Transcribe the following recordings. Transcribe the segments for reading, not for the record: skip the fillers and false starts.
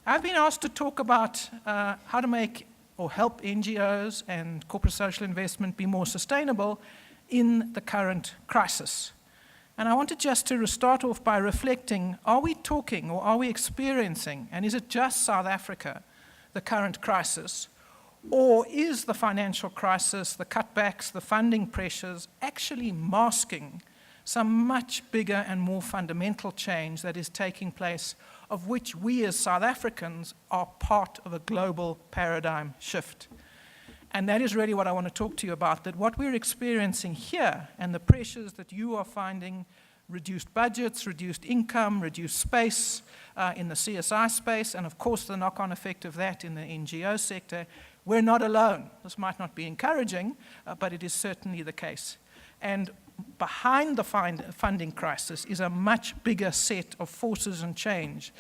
I've been asked to talk about how to make or help NGOs and corporate social investment be more sustainable in the current crisis. And I wanted just to start off by reflecting, are we talking or are we experiencing, and is it just South Africa, the current crisis, or is the financial crisis, the cutbacks, the funding pressures actually masking some much bigger and more fundamental change that is taking place, of which we as South Africans are part of a global paradigm shift? And that is really what I want to talk to you about, that what we're experiencing here and the pressures that you are finding, reduced budgets, reduced income, reduced space in the CSI space, and of course the knock-on effect of that in the NGO sector, we're not alone. This might not be encouraging, but it is certainly the case. And behind the funding crisis is a much bigger set of forces and change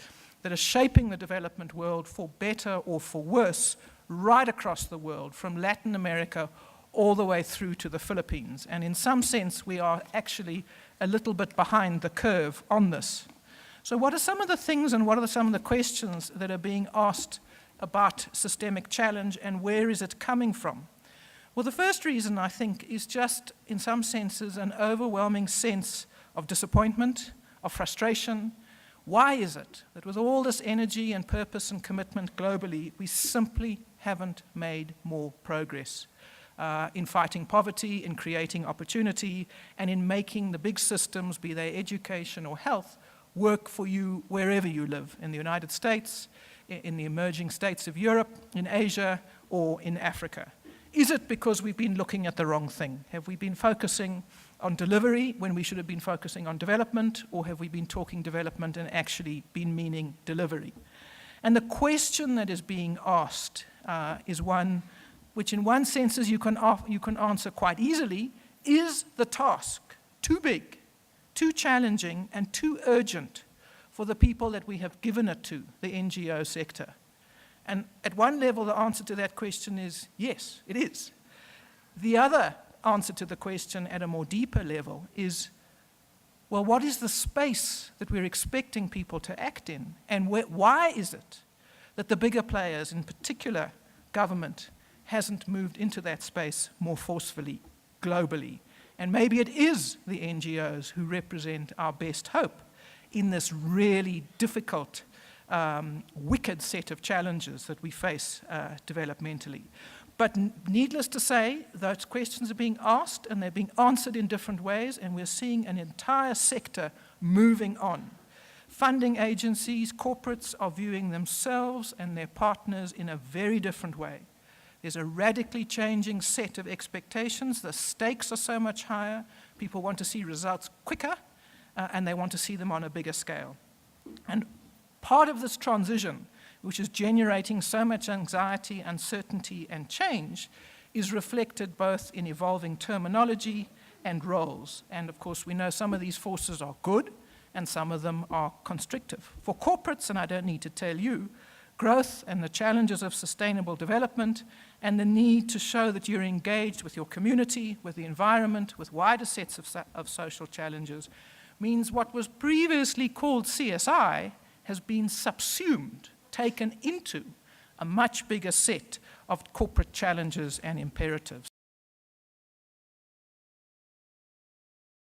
that are shaping the development world for better or for worse right across the world, from Latin America all the way through to the Philippines. And in some sense, we are actually a little bit behind the curve on this. So what are some of the things and what are some of the questions that are being asked about systemic challenge, and where is it coming from? Well, the first reason, I think, is just, in some senses, an overwhelming sense of disappointment, of frustration. Why is it that with all this energy and purpose and commitment globally, we simply haven't made more progress in fighting poverty, in creating opportunity, and in making the big systems, be they education or health, work for you wherever you live, in the United States, in the emerging states of Europe, in Asia, or in Africa? Is it because we've been looking at the wrong thing? Have we been focusing on delivery when we should have been focusing on development, or have we been talking development and actually been meaning delivery? And the question that is being asked is one which in one sense you can answer quite easily. Is the task too big, too challenging, and too urgent for the people that we have given it to, the NGO sector? And at one level, the answer to that question is yes, it is. The other answer to the question at a more deeper level is, well, what is the space that we're expecting people to act in? And why is it that the bigger players, in particular government, hasn't moved into that space more forcefully, globally? And maybe it is the NGOs who represent our best hope in this really difficult, wicked set of challenges that we face developmentally. But needless to say, those questions are being asked and they're being answered in different ways, and we're seeing an entire sector moving on. Funding agencies, corporates are viewing themselves and their partners in a very different way. There's a radically changing set of expectations. The stakes are so much higher. People want to see results quicker, and they want to see them on a bigger scale. And part of this transition, which is generating so much anxiety, uncertainty, and change, is reflected both in evolving terminology and roles. And of course, we know some of these forces are good, and some of them are constrictive. For corporates, and I don't need to tell you, growth and the challenges of sustainable development and the need to show that you're engaged with your community, with the environment, with wider sets of social challenges, means what was previously called CSI has been subsumed, taken into a much bigger set of corporate challenges and imperatives.